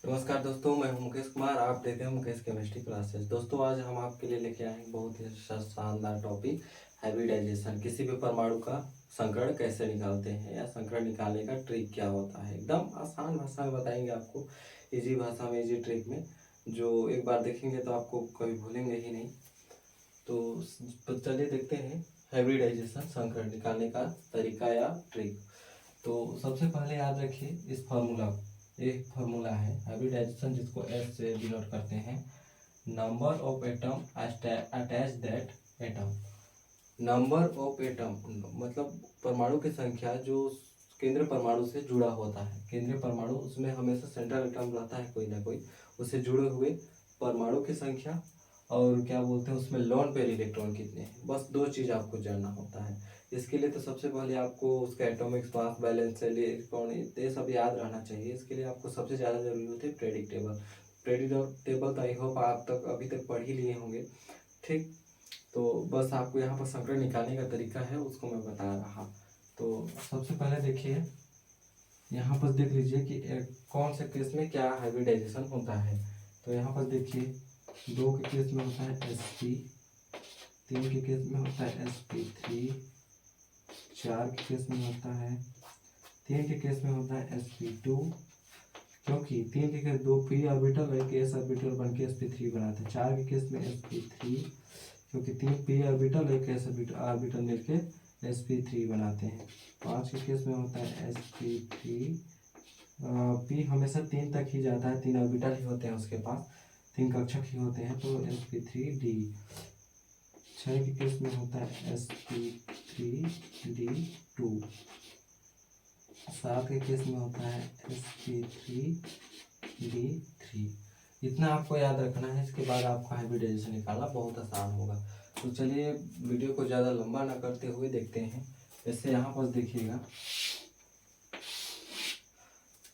नमस्कार दोस्तों, मैं हूं मुकेश कुमार। आप देख रहे हैं मुकेश केमिस्ट्री क्लासेस। दोस्तों, आज हम आपके लिए लेके आए हैं बहुत ही शानदार टॉपिक, हाइब्रिडाइजेशन। किसी भी परमाणु का संकरण कैसे निकालते हैं या संकरण निकालने का ट्रिक क्या होता है। एकदम आसान भाषा में बताएंगे आपको, इजी भाषा में, इजी ट्रिक में, जो एक बार देखेंगे तो आपको कभी भूलेंगे ही नहीं। तो चलिए देखते हैं हाइब्रिडाइजेशन, संकरण निकालने का तरीका या ट्रिक। तो सबसे पहले याद रखिए इस फार्मूला को। एक फार्मूला है हाइब्रिडाइजेशन, जिसको एस से डिनोट करते हैं। Number of atom attach that atom. Number of atom मतलब परमाणु की संख्या जो केंद्र परमाणु से जुड़ा होता है। केंद्रीय परमाणु, उसमें हमेशा सेंट्रल एटम रहता है कोई ना कोई, उससे जुड़े हुए परमाणु की संख्या, और क्या बोलते हैं उसमें लोन पेयर इलेक्ट्रॉन कितने हैं। बस दो चीज़ आपको जानना होता है। इसके लिए तो सबसे पहले आपको उसका एटॉमिक मास, बैलेंस, इलेक्ट्रॉन, ये सब याद रहना चाहिए। इसके लिए आपको सबसे ज़्यादा जरूरी होती है प्रेडिक्ट टेबल। प्रेडिक्ट टेबल तो आई होप आप तक अभी तक पढ़ ही लिए होंगे। ठीक, तो बस आपको यहाँ पर संकरण निकालने का तरीका है, उसको मैं बता रहा। तो सबसे पहले देखिए, यहाँ पर देख लीजिए कि कौन से केस में क्या हाइब्रिडाइजेशन होता है। तो यहाँ पर देखिए, 2 के केस में होता है sp, 3 के केस में होता है sp3, 4 के केस में होता है, 3 के केस में होता है sp2, क्योंकि 3 के केस 2 p ऑर्बिटल और एक s ऑर्बिटल बन के sp3 बनाते हैं। 4 के केस में sp3, क्योंकि 3 p ऑर्बिटल और एक s ऑर्बिटल मिलके sp3 बनाते हैं। 5 के केस में होता है sp3, p हमेशा 3 तक ही जाता है, 3 ऑर्बिटल ही होते हैं उसके पास, 3 कक्षक ही होते हैं, तो sp3d। 6 के केस में होता है sp3d2। 7 के केस में होता है sp3d3। इतना आपको याद रखना है। इसके बाद आपका हाइब्रिडाइजेशन निकालना बहुत आसान होगा। तो चलिए वीडियो को ज़्यादा लंबा ना करते हुए देखते हैं। जैसे यहाँ पर देखिएगा,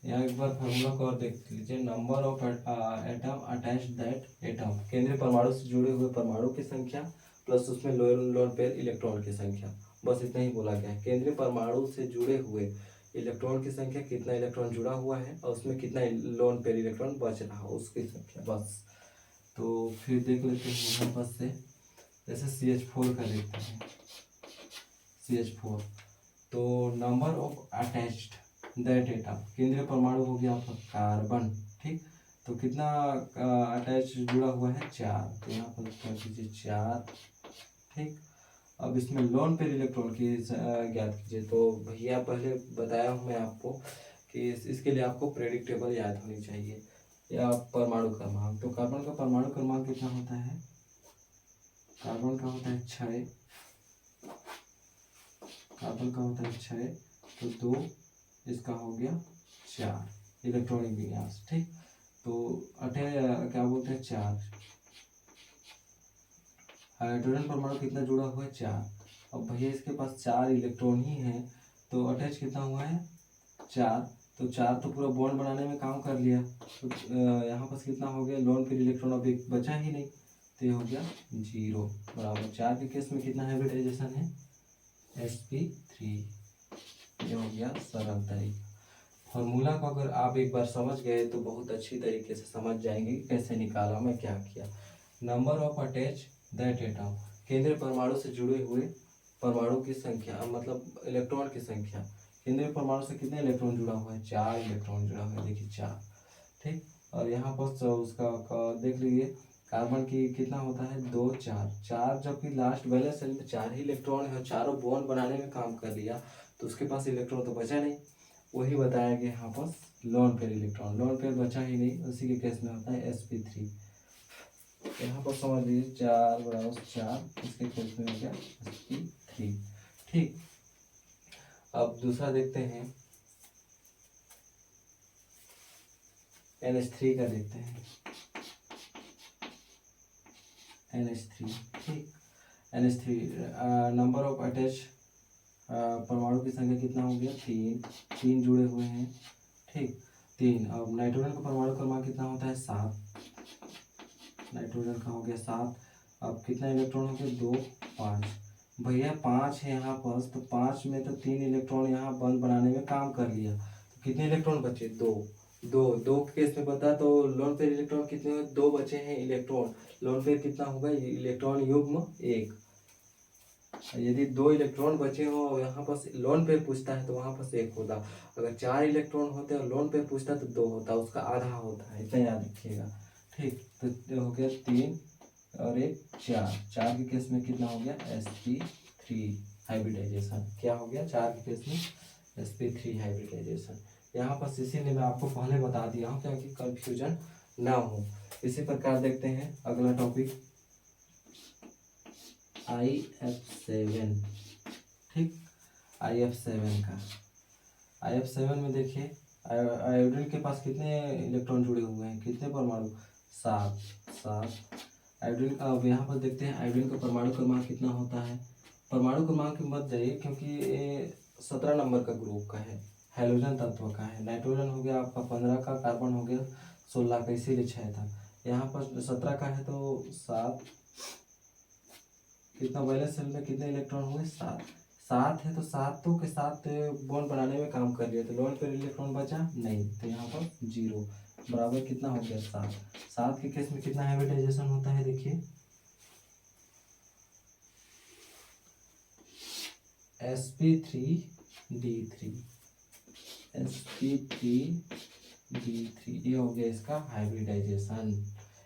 यहाँ एक बार फॉर्मूला को और देख लीजिए। Number of atom attach that atom, केंद्रीय परमाणु से जुड़े हुए परमाणु की संख्या प्लस उसमें लोन पेयर इलेक्ट्रॉन की संख्या। बस इतना ही बोला गया है। केंद्रीय परमाणु से जुड़े हुए इलेक्ट्रॉन की संख्या, कितना इलेक्ट्रॉन जुड़ा हुआ है और उसमें कितना लोन पेयर इलेक्ट्रॉन बच रहा, उसकी संख्या, बस। तो फिर देख लेते हैं यहाँ पर से, जैसे CH4 का देखते हैं। CH4, तो number of attached that atom, केंद्रीय परमाणु हो गया आपका कार्बन। ठीक, तो कितना अटैच जुड़ा हुआ है? 4, तो यहाँ पर कर दीजिए 4। ठीक, अब इसमें लोन पेयर इलेक्ट्रॉन की ज्ञात कीजिए। तो भैया पहले बताया हूँ मैं आपको कि इसके लिए आपको प्रेडिक्टेबल याद होनी चाहिए, या परमाणु क्रमांक। तो कार्बन का परमाणु क्रमांक कितना होता है? कार्बन का होता है 6, कार्बन का होता है 6, तो 2, इसका हो गया 4 इलेक्ट्रॉनिक विन्यास। ठीक, तो क्या बोलते हैं 4। हाइड्रोजन परमाणु कितना जुड़ा हुआ है? 4। अब भैया इसके पास 4 इलेक्ट्रॉन ही है, तो अटैच कितना हुआ है? 4। तो 4 तो पूरा बॉन्ड बनाने में काम कर लिया। तो यहाँ पर कितना हो गया? लोन पेयर इलेक्ट्रॉन अब एक बचा ही नहीं, तो ये हो गया 0 बराबर। 4 के केस में कितना हाइब्रिडाइजेशन है? sp3। ये हो गया सरल तरीका। फॉर्मूला को अगर आप एक बार समझ गए तो बहुत अच्छी तरीके से समझ जाएंगे कि कैसे निकाला, मैं क्या किया। Number of attach that atom, केंद्रीय परमाणु से जुड़े हुए परमाणु की संख्या, मतलब इलेक्ट्रॉन की संख्या। केंद्रीय परमाणु से कितने इलेक्ट्रॉन जुड़ा हुआ है? 4 इलेक्ट्रॉन जुड़ा हुआ है, देखिए 4। ठीक, और यहाँ पर उसका देख लीजिए, कार्बन की कितना होता है? 2, 4, 4, जबकि लास्ट वैलेंस शेल में 4 ही इलेक्ट्रॉन है और चारों बॉन्ड बनाने में काम कर लिया, तो उसके पास इलेक्ट्रॉन तो बचा नहीं। वही बताया गया यहाँ पर, lone pair electron, lone pair बचा ही नहीं, उसी के केस में होता है sp3। यहाँ पर समझ लीजिए 4 बराबर 4, इसके केस में हो गया sp3। ठीक, अब दूसरा देखते हैं, NH3 का देखते हैं। NH3, ठीक, NH3 नंबर ऑफ अटैच परमाणु की संख्या कितना हो गया? 3 जुड़े हुए हैं। ठीक, 3। अब नाइट्रोजन का परमाणु क्रमांक कितना होता है? 7। नाइट्रोजन का हो गया 7। अब कितना इलेक्ट्रॉन हो गया? 2, 5। भैया 5 है यहाँ पर, तो 5 में तो 3 इलेक्ट्रॉन यहाँ बंद बनाने में काम कर लिया, तो कितने इलेक्ट्रॉन बचे? 2। दो दो के केस में पता, तो लोन पेयर इलेक्ट्रॉन कितने हुए, दो बचे हैं इलेक्ट्रॉन। लोन पेयर कितना होगा, इलेक्ट्रॉन युग्म एक। यदि दो इलेक्ट्रॉन बचे हो और यहाँ पर लोन पेयर पूछता है तो वहाँ पर एक होता। अगर चार इलेक्ट्रॉन होते और लोन पेयर पूछता तो दो होता, उसका आधा होता है, इतना याद रखिएगा। ठीक, तो हो गया 3 और एक 4। 4 के केस में कितना हो गया, sp3 हाइब्रिडाइजेशन। क्या हो गया, 4 के केस में sp3 हाइब्रिडाइजेशन। यहाँ पर इसीलिए मैं आपको पहले बता दिया हूँ क्योंकि कंफ्यूजन ना हो। इसी प्रकार देखते हैं अगला टॉपिक IF7। ठीक, IF7 का, IF7 में देखिए आयोडीन के पास कितने इलेक्ट्रॉन जुड़े हुए हैं, कितने परमाणु, 7 7। आयोडीन का, अब यहाँ पर देखते हैं आयोडीन का परमाणु क्रमांक कितना होता है। परमाणु क्रमांक मत जाइए क्योंकि ये 17 नंबर का ग्रुप का है, हैलोजन तत्व का है। नाइट्रोजन हो गया आपका 15 का, कार्बन हो गया 16 का, इसीलिए 6 था। यहाँ पर 17 का है तो 7। कितना, वैलेंस शेल में कितने इलेक्ट्रॉन हुए, 7। 7 है तो 7 तो के साथ बॉन्ड बनाने में काम कर लिया, तो लोन पर इलेक्ट्रॉन बचा नहीं, तो यहाँ पर 0 बराबर कितना हो गया, 7। 7 के केस में कितना हाइब्रिडाइजेशन होता है, देखिए sp3d3 sp3d3, ये हो गया इसका हाइब्रिडाइजेशन।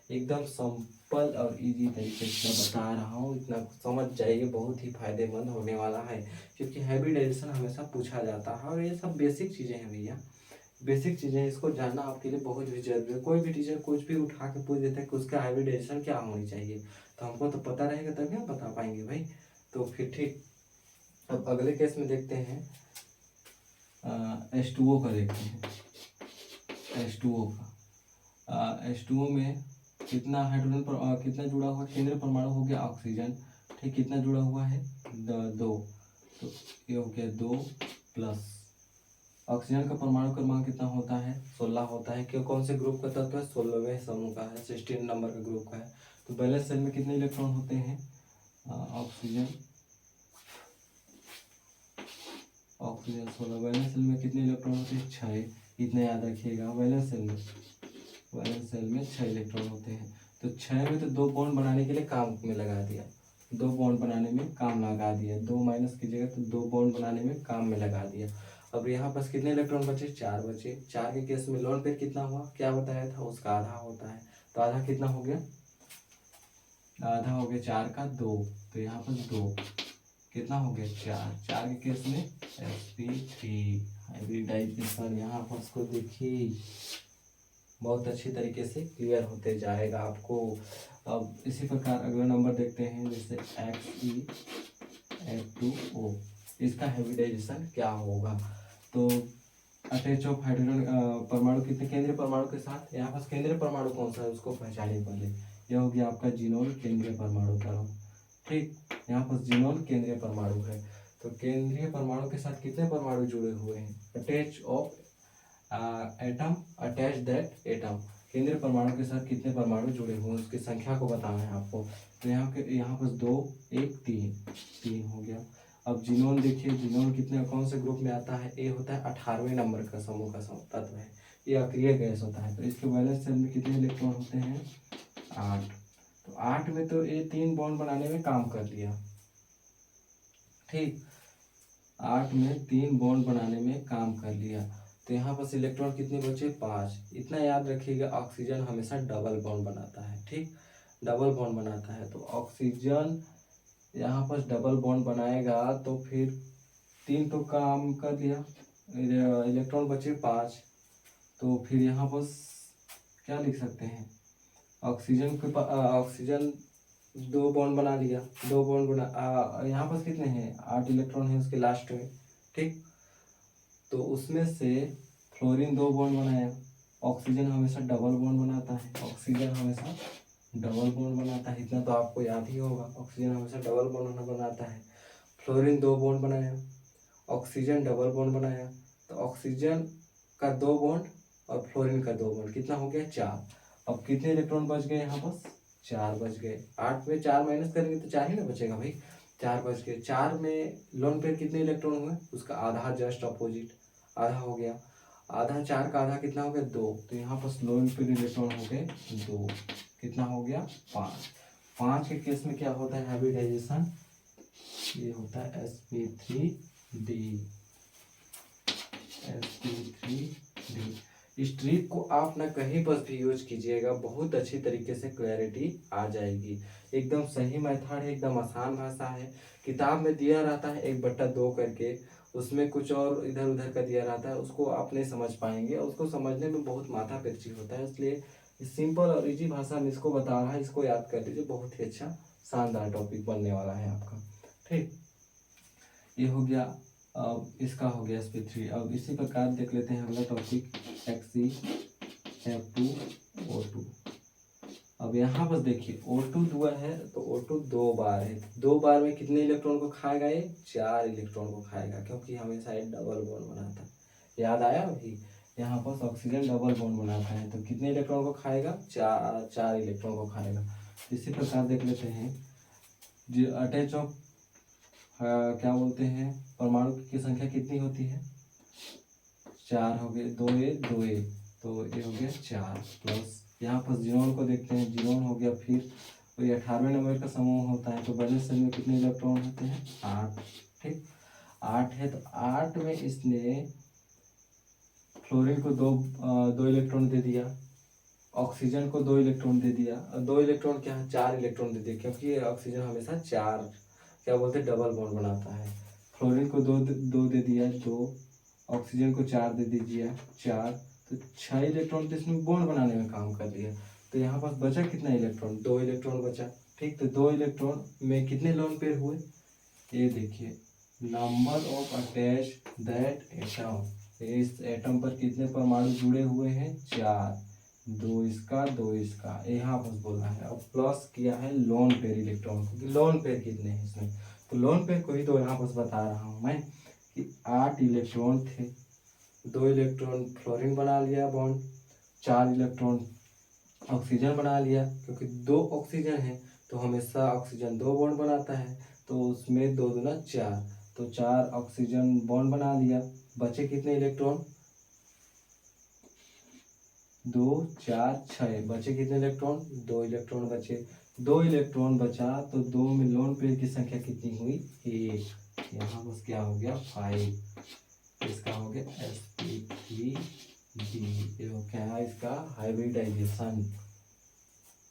एकदम सिंपल और इजी तरीके से मैं बता रहा हूँ, इतना समझ जाइए, बहुत ही फायदेमंद होने वाला है क्योंकि हाइब्रिडाइजेशन हमेशा पूछा जाता है और ये सब बेसिक चीज़ें हैं भैया, बेसिक चीज़ें, इसको जानना आपके लिए बहुत भी जरूरी है। कोई भी टीचर कुछ भी उठा के पूछ देता है कि उसका हाइब्रिडाइजेशन क्या होनी चाहिए, तो हमको तो पता रहेगा तभी हम बता पाएंगे भाई। तो फिर ठीक, अब अगले केस में देखते हैं H2O का, देखते हैं H2O का। H2O में कितना हाइड्रोजन पर कितना जुड़ा हुआ, केंद्रीय परमाणु हो गया ऑक्सीजन। ठीक, कितना जुड़ा हुआ है, 2। तो ये हो गया 2 प्लस ऑक्सीजन का परमाणु क्रमांक कितना होता है, 16 होता है। क्यों, कौन से ग्रुप का तत्व है, 16वें समूह का है, 16 नंबर का ग्रुप का है। तो बैलेंस सेल में कितने इलेक्ट्रॉन होते हैं, ऑक्सीजन 16। वैलेंस सेल में कितने इलेक्ट्रॉन होते हैं, 6। इतना याद रखिएगा, वैलेंस सेल में 6 इलेक्ट्रॉन होते हैं। तो 6 में तो 2 बॉन्ड बनाने के लिए काम में लगा दिया, 2 बॉन्ड बनाने में काम लगा दिया, 2 माइनस कीजिएगा तो 2 बॉन्ड बनाने में काम में लगा दिया। अब यहाँ पास कितने इलेक्ट्रॉन बचे, 4 बचे। 4 के केस में लोन पेयर कितना हुआ, क्या बताया था, उसका आधा होता है। तो आधा कितना हो गया, आधा हो गया 4 का 2, तो यहाँ पर 2 कितना हो गया, 4। 4 के केस में sp3 हाइब्रिडाइजेशन। यहाँ पर उसको देखिए, बहुत अच्छी तरीके से क्लियर होते जाएगा आपको। अब इसी प्रकार अगला नंबर देखते हैं, जैसे Fe2O, इसका हाइब्रिडाइजेशन क्या होगा। तो अटैच ऑफ हाइड्रोजन परमाणु कितने, केंद्रीय परमाणु के साथ। यहाँ पर केंद्रीय परमाणु कौन सा है उसको पहचानिए पहले। यह हो गया आपका जिनोल केंद्रीय परमाणु का। ठीक, यहाँ पर जिनोल केंद्रीय परमाणु है। तो केंद्रीय परमाणु के साथ कितने परमाणु जुड़े हुए हैं, attach of atom, attach that atom. केंद्रीय परमाणु के साथ कितने परमाणु जुड़े हुए हैं उसकी संख्या को बताना है आपको। तो यहाँ पर 2 1 3 हो गया। अब जिनोल देखिए, जिनोल कितने, कौन से ग्रुप में आता है, ए होता है 18वें नंबर का समूह का तत्व है, ये अक्रिय गैस होता है। तो इसके वैलेंस शेल में कितने इलेक्ट्रॉन होते हैं, 8। तो 8 में तो ये 3 बॉन्ड बनाने में काम कर लिया। ठीक, 8 में 3 बॉन्ड बनाने में काम कर लिया। तो यहाँ पर इलेक्ट्रॉन कितने बचे, 5। इतना याद रखिएगा, ऑक्सीजन हमेशा डबल बॉन्ड बनाता है। ठीक, डबल बॉन्ड बनाता है, तो ऑक्सीजन यहाँ पर डबल बॉन्ड बनाएगा तो फिर 3 तो काम कर दिया, इलेक्ट्रॉन बचे 5। तो फिर यहाँ पर क्या लिख सकते हैं, ऑक्सीजन के ऑक्सीजन 2 बॉन्ड बना लिया, 2 बॉन्ड बना, यहाँ पर कितने हैं, 8 इलेक्ट्रॉन है उसके लास्ट में। ठीक, तो उसमें से फ्लोरीन 2 बॉन्ड बनाया। ऑक्सीजन हमेशा डबल बॉन्ड बनाता है, ऑक्सीजन हमेशा डबल बॉन्ड बनाता है, इतना तो आपको याद ही होगा, ऑक्सीजन हमेशा डबल बॉन्ड बनाता है। फ्लोरीन 2 बॉन्ड बनाया, ऑक्सीजन डबल बॉन्ड बनाया, तो ऑक्सीजन का 2 बॉन्ड और फ्लोरीन का 2 बॉन्ड, कितना हो गया, 4। अब कितने इलेक्ट्रॉन बच गए, यहाँ पर 4 बच गए। 8 में 4 माइनस करेंगे तो 4 ही ना बचेगा भाई, 4 बच गए। 4 में लोन पेयर कितने इलेक्ट्रॉन हुए, उसका आधा, जस्ट अपोजिट आधा हो गया। आधा 4 का आधा कितना हो गया 2, तो यहाँ पर लोन पेयर इलेक्ट्रॉन हो गए 2, कितना हो गया 5। 5 के केस में क्या होता है हाइब्रिडाइजेशन, ये होता है sp3d। sp3d इस ट्रिक को आप ना कहीं पर भी यूज कीजिएगा, बहुत अच्छी तरीके से क्लैरिटी आ जाएगी। एकदम सही मेथड है, एकदम आसान भाषा है। किताब में दिया रहता है 1/2 करके, उसमें कुछ और इधर उधर का दिया रहता है, उसको आप नहीं समझ पाएंगे, उसको समझने में बहुत माथा पच्ची होता है। इसलिए सिंपल और इजी भाषा में इसको बता रहा है, इसको याद कर लीजिए, बहुत ही अच्छा शानदार टॉपिक बनने वाला है आपका। ठीक, ये हो गया। अब इसका हो गया sp3। अब इसी प्रकार देख लेते हैं अगला टॉपिक Fe(F2O2)। अब यहाँ पर देखिए O2 दुआ है तो O2 2 बार है, 2 बार में कितने इलेक्ट्रॉन को खाएगा, ये 4 इलेक्ट्रॉन को खाएगा, क्योंकि हमेशा ये डबल बॉन्ड बनाता है। याद आया अभी, यहाँ पर ऑक्सीजन डबल बॉन्ड बनाता है, तो कितने इलेक्ट्रॉन को खाएगा, 4 इलेक्ट्रॉन को खाएगा। इसी प्रकार देख लेते हैं जो अटैच ऑफ क्या बोलते हैं परमाणु की संख्या कितनी होती है, 4 हो गए, 2a 2a, तो ये हो गया 4 प्लस। यहाँ पर जीनोन को देखते हैं, जीनोन हो गया फिर वही 18वें नंबर का समूह होता है, तो वैलेंस शेल में कितने इलेक्ट्रॉन होते हैं 8। ठीक, 8 है, तो 8 में इसने फ्लोरीन को दो इलेक्ट्रॉन दे दिया, ऑक्सीजन को 2 इलेक्ट्रॉन दे दिया, 2 इलेक्ट्रॉन क्या 4 इलेक्ट्रॉन दे दिया, क्योंकि ऑक्सीजन हमेशा 4 क्या बोलते हैं डबल बॉन्ड बनाता है। फ्लोरीन को दो दे दिया 2, ऑक्सीजन को 4 दे दीजिए 4, तो 6 इलेक्ट्रॉन तो इसमें बॉन्ड बनाने में काम कर लिया। तो यहाँ पास बचा कितना इलेक्ट्रॉन, 2 इलेक्ट्रॉन बचा। ठीक, तो 2 इलेक्ट्रॉन में कितने लोन पेयर हुए, ये देखिए number of attach that atom, इस एटम पर कितने परमाणु जुड़े हुए हैं 4, 2 इसका 2 इसका, यहाँ पर बोला है। अब प्लस किया है लोन पेयर इलेक्ट्रॉन को, लोन पेयर कितने हैं इसमें, तो लोन पेयर को ही तो यहाँ पर बता रहा हूँ मैं कि 8 इलेक्ट्रॉन थे, 2 इलेक्ट्रॉन फ्लोरीन बना लिया बॉन्ड, 4 इलेक्ट्रॉन ऑक्सीजन बना लिया, क्योंकि 2 ऑक्सीजन है तो हमेशा ऑक्सीजन 2 बॉन्ड बनाता है, तो उसमें 2 दूना 4, तो 4 ऑक्सीजन बॉन्ड बना लिया। बचे कितने इलेक्ट्रॉन, 2 4 6, बचे कितने इलेक्ट्रॉन, 2 इलेक्ट्रॉन बचे, 2 इलेक्ट्रॉन बचा, तो 2 में लोन पेयर की संख्या कितनी हुई 1, यहाँ बस क्या हो गया 5, इसका हो गया sp3d। ये हो क्या है इसका हाइब्रिडाइजेशन।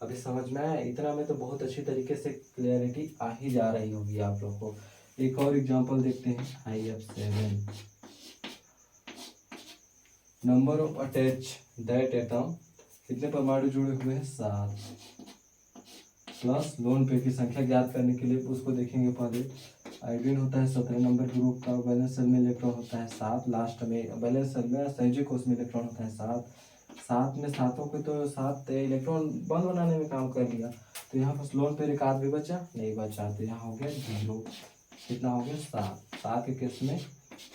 अभी समझ में आया, इतना में तो बहुत अच्छी तरीके से क्लियरिटी आ ही जा रही होगी आप लोग को। एक और एग्जांपल देखते हैं IF7। Number of attach that atom, कितने परमाणु जुड़े हुए हैं 7, प्लस लोन पेयर की संख्या ज्ञात करने के लिए उसको देखेंगे। पहले आयोडीन होता है 17 नंबर ग्रुप का, वैलेंस शेल में इलेक्ट्रॉन होता है 7, लास्ट में वैलेंस शेल में संयोजी कोष में इलेक्ट्रॉन होता है 7, 7 में सातों के तो 7 इलेक्ट्रॉन बंद बनाने में काम कर लिया, तो यहाँ पर लोन पेयर एक आध भी बचा नहीं बचा, तो यहाँ हो गया 0, कितना हो गया 7। 7 के केस में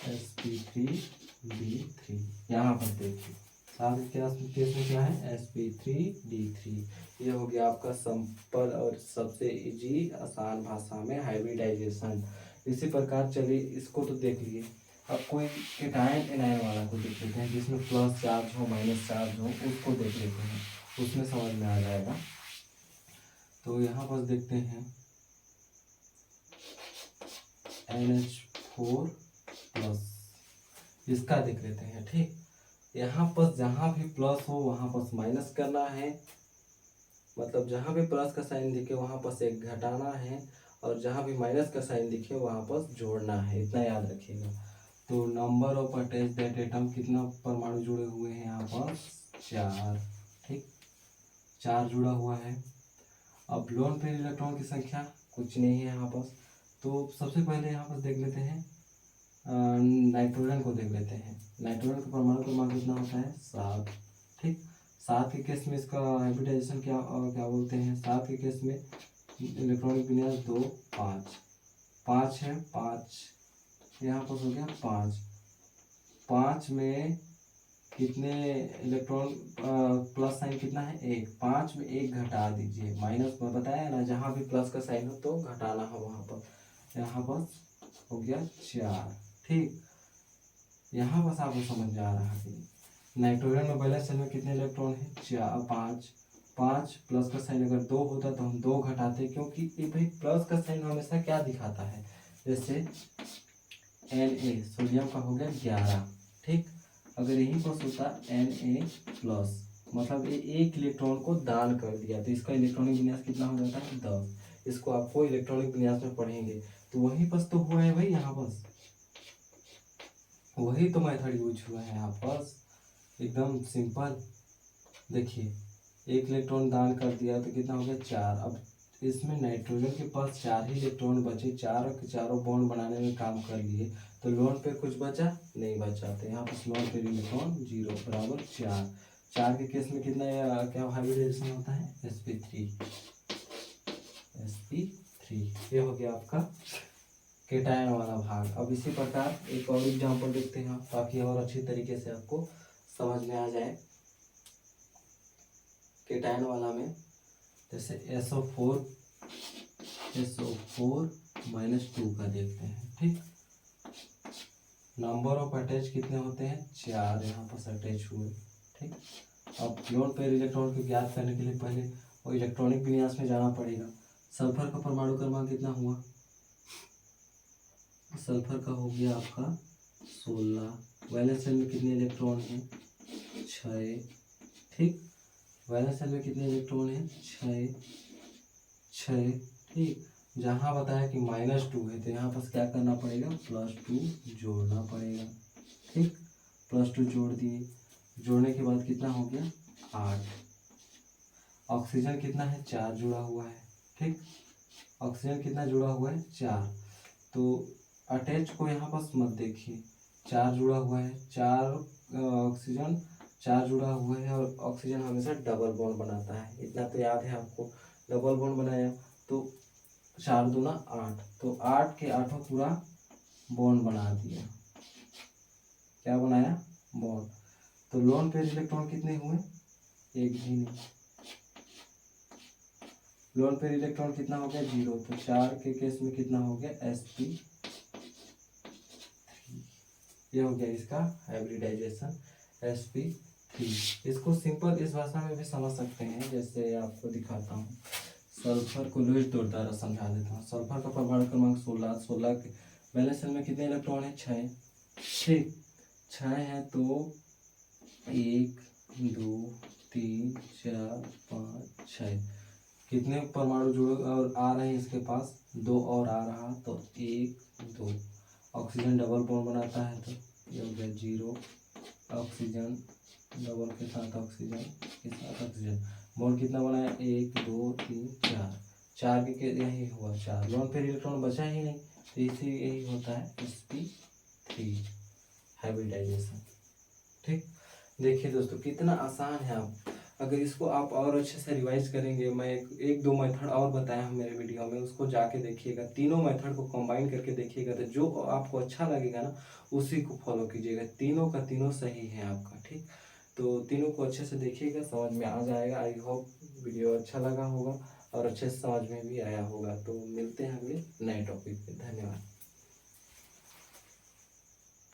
sp3d3, यहाँ पर देखिए 7 के केस में क्या है sp3d3। ये हो गया आपका सिंपल और सबसे इजी आसान भाषा में हाइब्रिडाइजेशन। इसी प्रकार चलिए इसको तो देख लिए, अब कोई केटायन एनायन वाला को देख लेते हैं, जिसमें प्लस चार्ज हो माइनस चार्ज हो, उसको देख लेते हैं, उसमें समझ में आ जाएगा। तो यहाँ पर देखते हैं NH4 प्लस, इसका देख लेते हैं। ठीक, यहाँ पर जहाँ भी प्लस हो वहाँ पर माइनस करना है, मतलब जहाँ भी प्लस का साइन दिखे वहाँ पर से घटाना है, और जहाँ भी माइनस का साइन दिखे वहाँ पर जोड़ना है, इतना याद रखिएगा। तो number of attach that atom, कितना परमाणु जुड़े हुए हैं यहाँ पर 4। ठीक, 4 जुड़ा हुआ है। अब लोन पेयर इलेक्ट्रॉन की संख्या कुछ नहीं है यहाँ पर, तो सबसे पहले यहाँ पर देख लेते हैं नाइट्रोजन को देख लेते हैं। नाइट्रोजन का परमाणु क्रमांक कितना होता है 7। ठीक, 7 के केस में इसका हाइब्रिडाइजेशन क्या बोलते हैं, 7 के केस में इलेक्ट्रॉनिक विन्यास 2 5, 5 है 5, यहाँ पर हो गया 5, 5 में कितने इलेक्ट्रॉन प्लस साइन कितना है 1, 5 में 1 घटा दीजिए, माइनस में बताया ना, जहाँ भी प्लस का साइन हो तो घटाना हो वहाँ पर, यहाँ पर हो गया 4। ठीक, यहाँ बस आपको समझ में आ रहा है। नाइट्रोजन में वैलेंस शेल में कितने इलेक्ट्रॉन है? 5। 5 प्लस का साइन अगर 2 होता तो हम 2 घटाते, क्योंकि ये भाई प्लस का साइन हमेशा क्या दिखाता है, जैसे Na सोडियम का हो गया 11, ठीक। अगर यही बस होता Na प्लस, मतलब ये एक इलेक्ट्रॉन को दान कर दिया, तो इसका इलेक्ट्रॉनिक विन्यास कितना हो जाता है? 10। इसको आपको इलेक्ट्रॉनिक विन्यास में पढ़ेंगे, तो वही बस तो हुआ है भाई यहाँ बस, वही तो मेथड यूज हुआ है यहाँ पास, एकदम सिंपल। देखिए एक इलेक्ट्रॉन दान कर दिया तो कितना हो गया? 4। अब इसमें नाइट्रोजन के पास 4 ही इलेक्ट्रॉन बचे, चारों के चारों बॉन्ड बनाने में काम कर लिए, तो लोन पे कुछ बचा नहीं बचा, तो यहाँ पर लोन पे इलेक्ट्रॉन 0 बराबर 4। 4 के केस में कितना क्या हाइब्रिडाइजेशन होता है? sp3। ये हो गया आपका केटायन वाला भाग। अब इसी प्रकार एक और एग्जांपल देखते हैं ताकि और अच्छी तरीके से आपको समझ में आ जाए। केटायन वाला में जैसे SO4 -2 का देखते हैं, ठीक। नंबर ऑफ अटैच कितने होते हैं? 4 यहाँ पर अटैच हुए, ठीक। अब लोन पेयर इलेक्ट्रॉन को ज्ञात करने के लिए पहले वो इलेक्ट्रॉनिक विन्यास में जाना पड़ेगा। सल्फर का परमाणु क्रमांक कितना हुआ? सल्फर का हो गया आपका 16। वैलेंस शेल में कितने इलेक्ट्रॉन हैं? 6, ठीक। वैलेंस शेल में कितने इलेक्ट्रॉन हैं? 6, ठीक। जहाँ बताया कि -2 है तो यहाँ पर क्या करना पड़ेगा? +2 जोड़ना पड़ेगा, ठीक। +2 जोड़ दिए, जोड़ने के बाद कितना हो गया? 8। ऑक्सीजन कितना है? 4 जुड़ा हुआ है, ठीक। ऑक्सीजन कितना जुड़ा हुआ है? 4। तो अटैच को यहाँ पास मत देखिए, 4 जुड़ा हुआ है, 4 ऑक्सीजन 4 जुड़ा हुआ है, और ऑक्सीजन हमेशा डबल बॉन्ड बनाता है, इतना तो याद है आपको। डबल बॉन्ड बनाया तो 4 दूना 8, तो 8 के 8 पूरा बॉन्ड बना दिया। क्या बनाया? बॉन्ड। तो लोन पेयर इलेक्ट्रॉन कितने हुए? एक भी नहीं। लोन पेयर इलेक्ट्रॉन कितना हो गया? 0। तो 4 के केस में कितना हो गया? sp3। ये हो गया इसका हाइब्रिडाइजेशन sp3। इसको सिंपल इस भाषा में भी समझ सकते हैं, जैसे आपको दिखाता हूँ। सल्फर को लुईस दो द्वारा समझा देता हूँ। सल्फर का परमाणु क्रमांक 16। 16 के वैलेंस शेल में कितने इलेक्ट्रॉन है? 6, ठीक। 6 है तो 1 2 3 4 5 6 कितने परमाणु जुड़े और आ रहे हैं इसके पास? 2 और आ रहा, तो 1 2। ऑक्सीजन डबल बॉन्ड बनाता है तो ये हो गया 0। ऑक्सीजन डबल के साथ ऑक्सीजन के साथ ऑक्सीजन, बॉन्ड कितना बनाया? 1 2 3 4। 4 के यही हुआ 4। लोन पेयर इलेक्ट्रॉन बचा ही नहीं, तो इसी यही होता है sp3 हाइब्रिडाइजेशन, ठीक। देखिए दोस्तों कितना आसान है। आप अगर इसको आप और अच्छे से रिवाइज करेंगे, मैं एक दो मेथड और बताया हूँ मेरे वीडियो में, उसको जाके देखिएगा, तीनों मेथड को कंबाइन करके देखिएगा, तो जो आपको अच्छा लगेगा ना उसी को फॉलो कीजिएगा। तीनों का तीनों सही है आपका, ठीक। तो तीनों को अच्छे से देखिएगा, समझ में आ जाएगा। आई होप वीडियो अच्छा लगा होगा और अच्छे से समझ में भी आया होगा। तो मिलते हैं अगले नए टॉपिक पे। धन्यवाद।